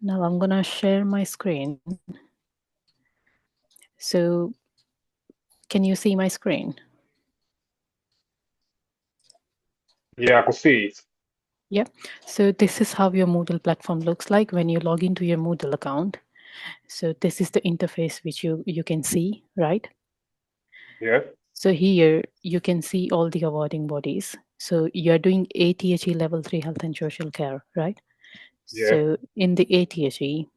Now I'm gonna share my screen. So can you see my screen? Yeah, I could see it. Yeah. So this is how your Moodle platform looks like when you log into your Moodle account. So this is the interface which you can see, right? Yeah. So here you can see all the awarding bodies. So you're doing ATHE level 3 health and social care, right? Yeah. So in the ATHE,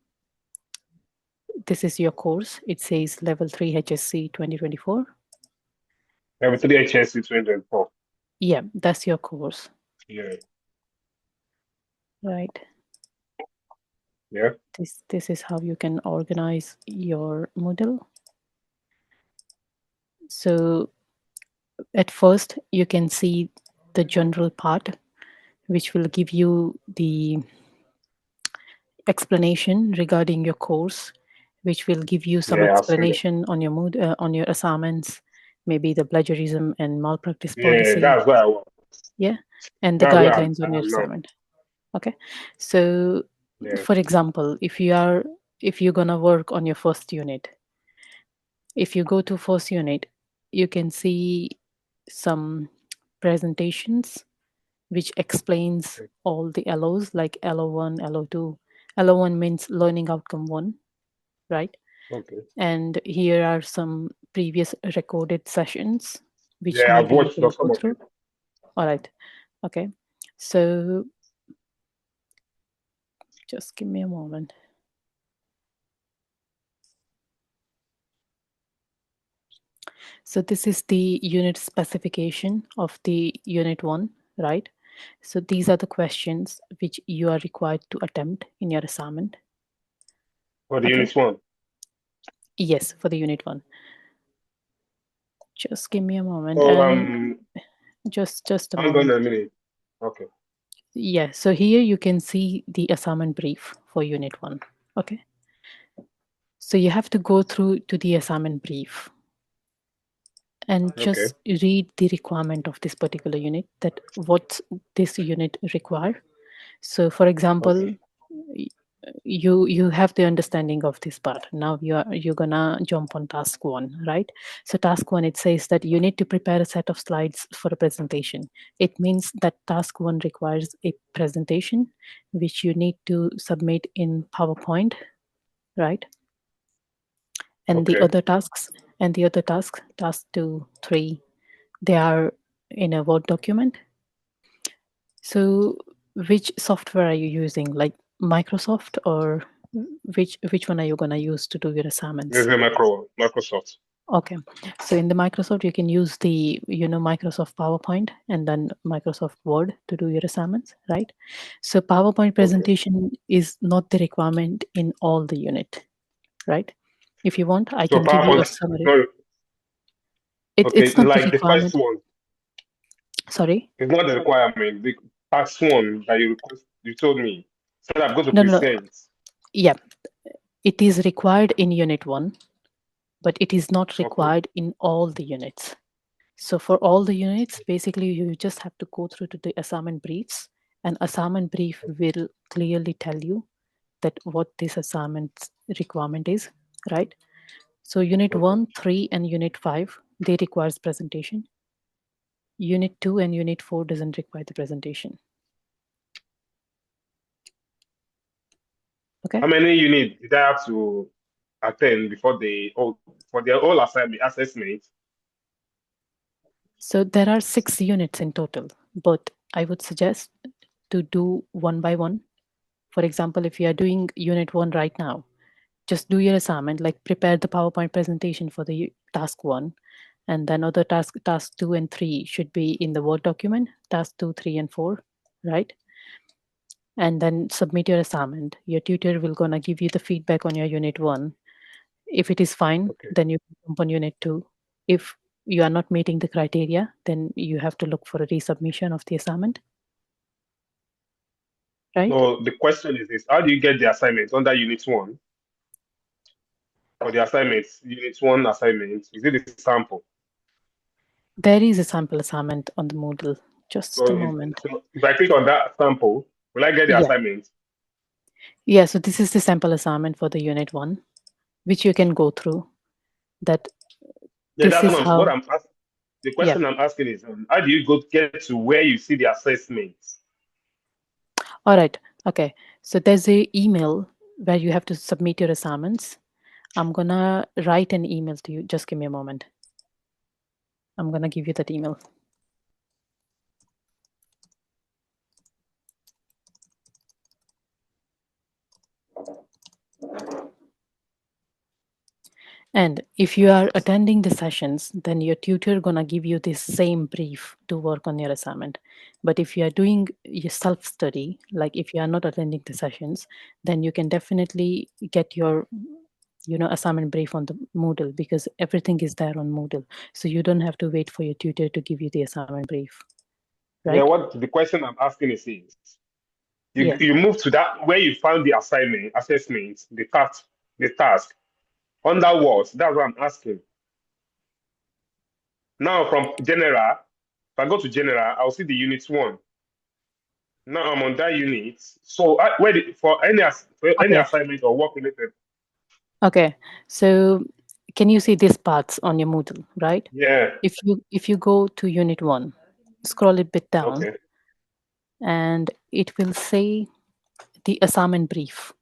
this is your course. It says level 3 HSC 2024. Level 3 HSC 2024. Yeah, that's your course, Yeah. right? Yeah. This is how you can organize your Moodle. So at first you can see the general part, which will give you the explanation regarding your course, which will give you some Yeah, I've seen it. explanation on your mood, on your assignments, maybe the plagiarism and malpractice Yeah, policy, that's where I was. yeah, and the That's where guidelines I on your am now. assignment. Okay, so Yeah. for example, if you're gonna work on your first unit, if you go to first unit, you can see some presentations which explains all the LOs like LO1, LO2. LO1 means learning outcome 1, right? Okay. And here are some previous recorded sessions which Yeah, I've maybe you watched can some go of through. it. All right. Okay. So just give me a moment. So this is the unit specification of the unit 1, right? So these are the questions which you are required to attempt in your assignment. For the Okay. unit 1. Yes, for the unit 1. Just give me a moment So and just a hang on moment. a minute. Okay. Yeah, so here you can see the assignment brief for unit 1. Okay. So you have to go through to the assignment brief and Okay. just read the requirement of this particular unit, that what this unit require. So for example, Okay. you have the understanding of this part. Now you're gonna jump on task 1, right? So task 1, it says that you need to prepare a set of slides for a presentation. It means that task 1 requires a presentation which you need to submit in PowerPoint, right? And the Okay. other tasks, task 2, 3, they are in a Word document. So which software are you using, like Microsoft, or which one are you going to use to do your This is assignments? the Microsoft. Okay, so in the Microsoft you can use the Microsoft PowerPoint and then Microsoft Word to do your assignments, right? So PowerPoint Okay. presentation is not the requirement in all the unit, right? If you want, I So can give you a PowerPoint is summary. not okay, It's not the like the first requirement. one. Sorry. It's not the requirement. The past one that you told me. Said I'm going to No. present. Yeah, it is required in unit 1, but it is not Okay. required in all the units. So for all the units, basically you just have to go through to the assignment briefs, and assignment brief will clearly tell you that what this assignment requirement is, right? So unit Okay. 1, 3, and unit 5, they requires presentation. Unit 2 and unit 4 doesn't require the presentation. Okay. How many units did I have to attend before for their whole assignment assessment? So there are 6 units in total, but I would suggest to do one by one. For example, if you are doing unit 1 right now, just do your assignment, like prepare the PowerPoint presentation for the task 1, and then other task 2 and 3 should be in the Word document, task 2, 3, and 4, right? And then submit your assignment. Your tutor will gonna give you the feedback on your unit 1. If it is fine, Okay. then you jump on unit 2. If you are not meeting the criteria, then you have to look for a resubmission of the assignment, right? So the question is this: how do you get the assignment under unit 1? For the assignments, unit 1 assignment, is it the sample? There is a sample assignment on the Moodle. Just a moment. So if I click on that sample, will I get the Yeah, assignment? Yeah, so this is the sample assignment for the unit one, which you can go through. That Yeah, this that's is what how, I'm asking. The yeah. question I'm asking is, how do you go get to where you see the assessments? All right. Okay. So there's a email where you have to submit your assignments. I'm gonna write an email to you. Just give me a moment. I'm gonna give you that email. And if you are attending the sessions, then your tutor gonna give you the same brief to work on your assignment. But if you are doing your self-study, like if you are not attending the sessions, then you can definitely get your assignment brief on the Moodle, because everything is there on Moodle. So you don't have to wait for your tutor to give you the assignment brief, Yeah, right? what the question I'm asking is, Yeah. you move to that where you found the assignment, assessment, the task under what? That's what I'm asking. Now from general, if I go to general, I'll see the unit one. Now I'm on that unit. So for for any Okay. assignment or work related, Okay. So can you see these parts on your Moodle, right? yeah, If you go to unit one, scroll a bit down, okay, and it will say the assignment brief.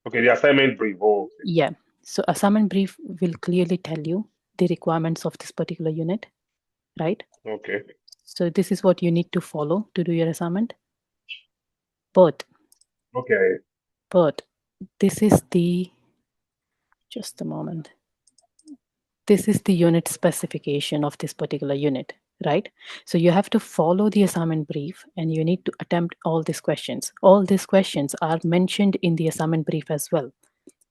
okay, the assignment brief. Oh, okay, Yeah. So assignment brief will clearly tell you the requirements of this particular unit, right? okay, So this is what you need to follow to do your assignment. But okay, but this is the just a moment. This is the unit specification of this particular unit, right? So you have to follow the assignment brief and you need to attempt all these questions. All these questions are mentioned in the assignment brief as well.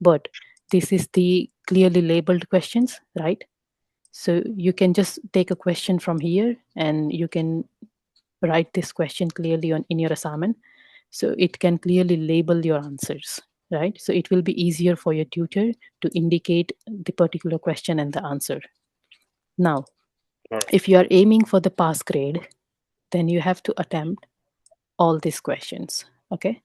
But this is the clearly labeled questions, right? So you can just take a question from here and you can write this question clearly on in your assignment. So it can clearly label your answers, right? So it will be easier for your tutor to indicate the particular question and the answer. Now, all right, if you are aiming for the pass grade, then you have to attempt all these questions. Okay,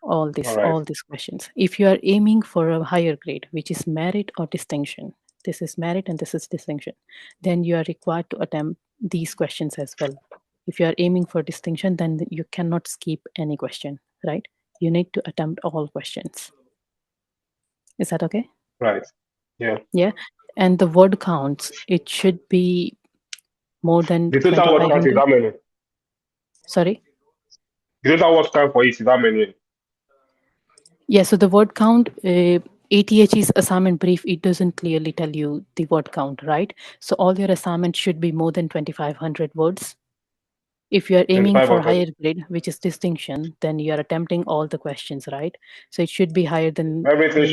all all this, right, all these questions. If you are aiming for a higher grade, which is merit or distinction, this is merit and this is distinction, then you are required to attempt these questions as well. If you are aiming for distinction, then you cannot skip any question, right? You need to attempt all questions. Is that okay? right, yeah. Yeah. And the word counts, it should be more than The total word count is 2500. how many? Sorry. The total word count for it is how many? Yeah, so the word count, ATHE's assignment brief, it doesn't clearly tell you the word count, right? So all your assignments should be more than 2500 words. If you are aiming for 2,500. higher grade, which is distinction, then you are attempting all the questions, right? So it should be higher than, Everything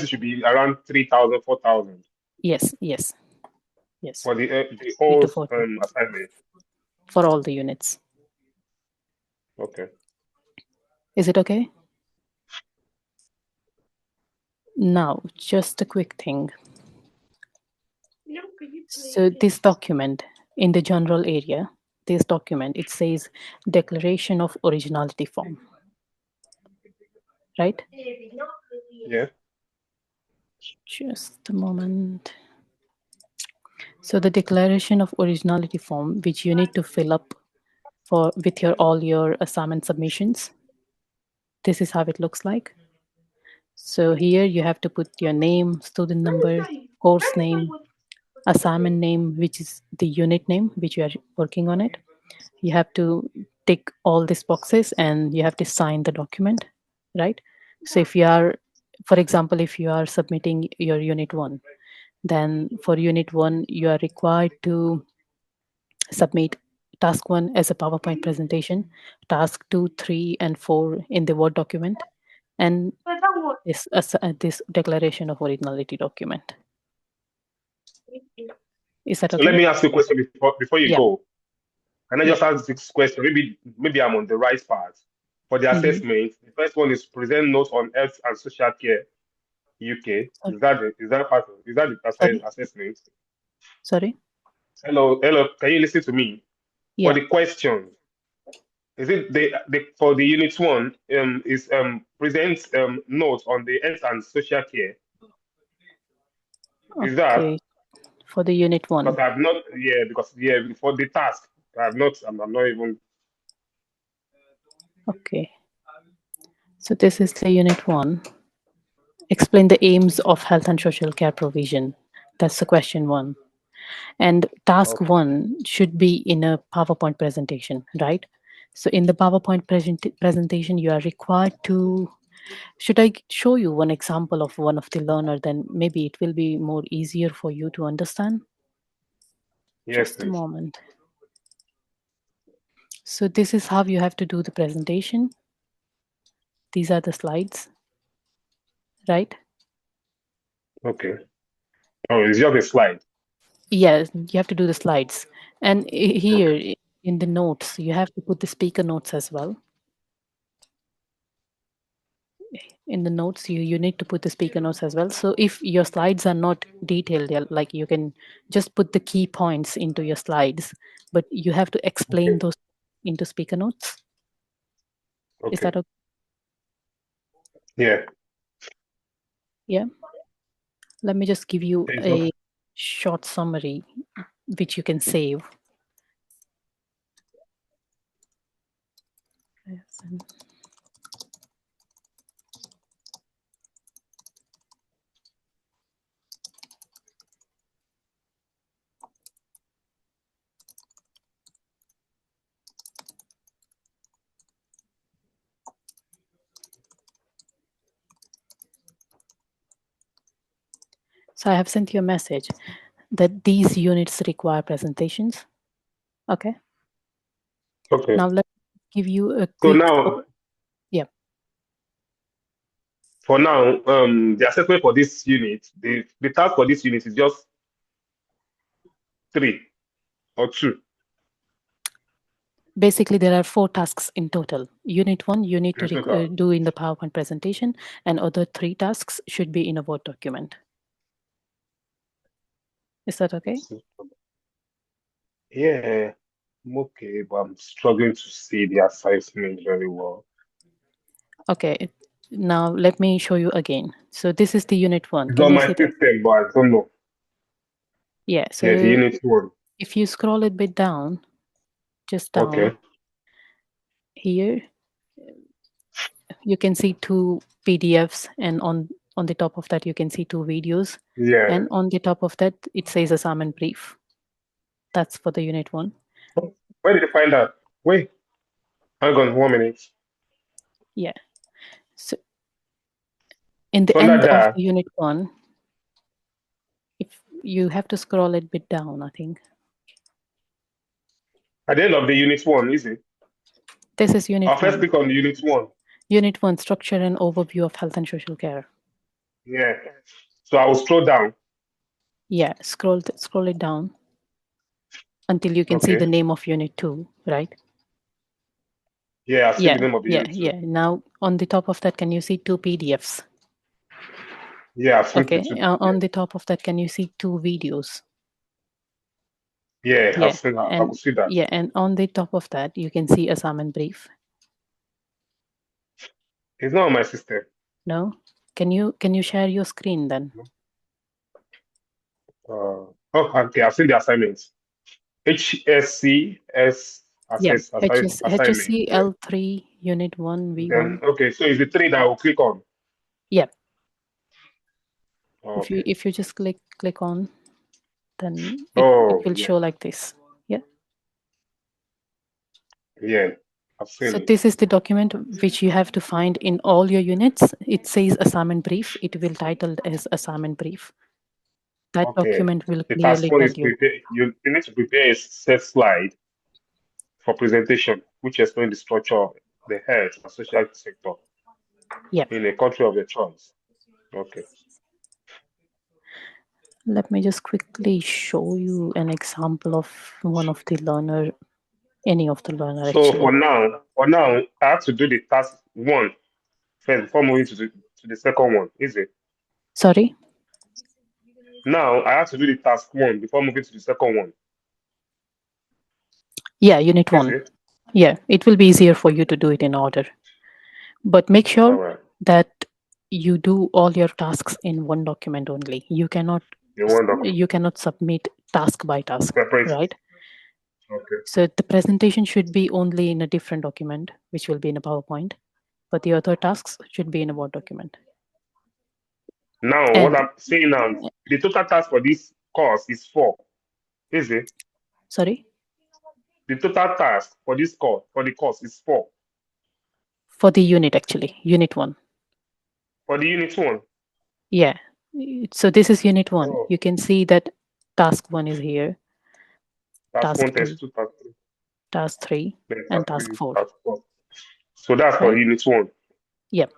should be around 3,000, 4,000 yes, yes, yes, for the three whole to four assignment. for all the units. Okay. Is it okay? Now, just a quick thing. So this document in the general area, this document, it says Declaration of Originality Form, right? Yeah. Just a moment. So the Declaration of Originality Form, which you need to fill up for with your all your assignment submissions. This is how it looks like. So here you have to put your name, student number, course name, assignment name, which is the unit name which you are working on it. You have to tick all these boxes and you have to sign the document, right? So if you are, for example, if you are submitting your unit one, then for unit one you are required to submit task one as a PowerPoint presentation, task two, three, and four in the Word document, and this declaration of originality document. Is that So let okay? me ask you a question before you Yeah. go. Can I Yeah. just ask this question? Maybe I'm on the right path. For the Mm-hmm. assessment, the first one is present notes on health and social care UK. Is that the Sorry. assessment? Sorry. Hello, hello. Can you listen to me? For Yeah. the question, Is it the for the unit one is presents notes on the health and social care? Is Okay, that for the unit because one. I've not because for the task I'm not even Okay, so this is the unit one. Explain the aims of health and social care provision. That's the question one. And task okay. one should be in a PowerPoint presentation, right? So in the PowerPoint presentation, you are required to. Should I show you one example of one of the learner? Then maybe it will be more easier for you to understand. Yes, Just a please. moment. So this is how you have to do the presentation. These are the slides, right? Okay. Oh, it's just a slide. Yes, you have to do the slides. And here in the notes, you have to put the speaker notes as well. In the notes, you need to put the speaker notes as well. So if your slides are not detailed, like you can just put the key points into your slides, but you have to explain Okay. those into speaker notes. Is Okay. that okay? Yeah. Yeah. Let me just give you There's no. a short summary which you can save. So I have sent you a message that these units require presentations. Okay. Okay. Now let's give you a So quick. now, Yeah. for now, the assessment for this unit, the task for this unit is just three or two. Basically, there are 4 tasks in total. Unit one, you need to In total. do in the PowerPoint presentation, and other 3 tasks should be in a Word document. Is that okay? Yeah. I'm okay, but I'm struggling to see the assignment very well. Okay. Now let me show you again. So this is the unit one. It's Can on you my see that? system, but I don't know. Yeah. Yeah, the So unit one. if you scroll a bit down, just down Okay. here, you can see 2 PDFs, and on the top of that, you can see 2 videos, Yeah. and on the top of that, it says assignment brief. That's for the unit one. Where did you find that? Wait, hang on 1 minute. Yeah. So in the So under end of that, the unit one, if you have to scroll a bit down, I think at the end of the unit one, is it? this is I'll unit first one. click on unit one. Unit one, structure and overview of health and social care. Yeah. So I will scroll down. Yeah, scroll it down until you can see the Okay. name of unit two, right? Yeah, I've seen Yeah, the name of the yeah, unit two. yeah. Now on the top of that, can you see 2 PDFs? Yeah, I've seen the Okay. two. On Yeah. the top of that, can you see 2 videos? Yeah, I've Yeah, seen that. I and could see that. yeah, and on the top of that, you can see assignment brief. It's not on my system. No, can you share your screen then? Okay, I've seen the assignments. HSCS Yeah, assignment. HSC Yeah. L3 Unit 1 Then V1. okay, so it's the three that I will click on. Yeah, Okay. if you just click on, then it Oh will yeah, show like this. Yeah. yeah. I've seen So it. this is the document which you have to find in all your units. It says assignment brief. It will titled as assignment brief. That Okay. document will The task clearly one tell is you. prepare. You need to prepare a set slide for presentation, which explain the structure of the health and social sector Yeah. in a country of your choice. Okay. Let me just quickly show you an example of one of the learner, any of the learner So actually. for now, I have to do the task one first before moving to the second one. Is it? Sorry. Now I have to do the task one before moving to the second one. Yeah, unit Is one. it? Yeah, it will be easier for you to do it in order. But make All sure right. that you do all your tasks in one document only. In one document. You cannot submit task by task, Separate it. right? Okay. So the presentation should be only in a different document, which will be in a PowerPoint, but the other tasks should be in a Word document. Now, what And I'm saying now, the total task for this course is four. Is it? sorry, The total task for this course for the course is four. for the unit actually, unit one. For the unit one. Yeah. So this is unit one. Oh, You can see that task one is here, task task one, two, task two, task three, task three, then and task task three, four, task four. So that's for right? unit one. Yep.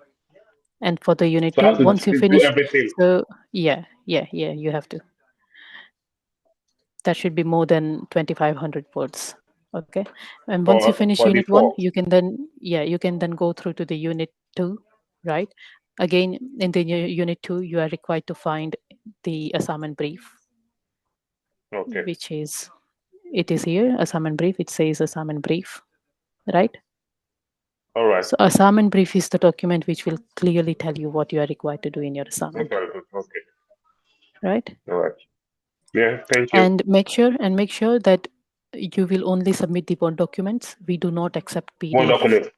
And for the unit So I two, have to once you do finish, everything so yeah, you have to. That should be more than 2,500 words. Okay. And once you finish for the unit one, four. you can then, yeah, you can then go through to the unit two, right? Again, in the unit two, you are required to find the assignment brief, Okay. which is, it is here, assignment brief. It says assignment brief, right? All right. So assignment brief is the document which will clearly tell you what you are required to do in your assignment, Okay. Okay. right? All right. Yeah. Thank you. And make sure that you will only submit the Word documents. We do not accept One PDF. document.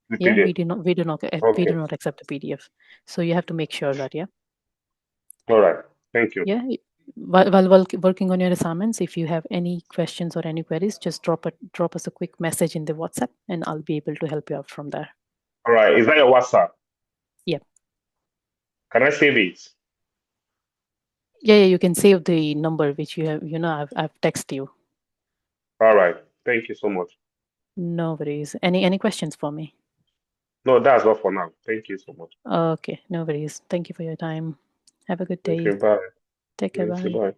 The Yeah, PDF. we do Okay. not accept the PDF. So you have to make sure that, yeah. All right. Thank you. Yeah. While working on your assignments, if you have any questions or any queries, just drop us a quick message in the WhatsApp, and I'll be able to help you out from there. All right. Is that your WhatsApp? Yeah. Can I save it? Yeah, you can save the number which you have. I've texted you. All right. Thank you so much. No worries. Any questions for me? No, that's all for now. Thank you so much. Okay, no worries. Thank you for your time. Have a good Thank day. you. Bye. Take care. You too. Bye. Bye.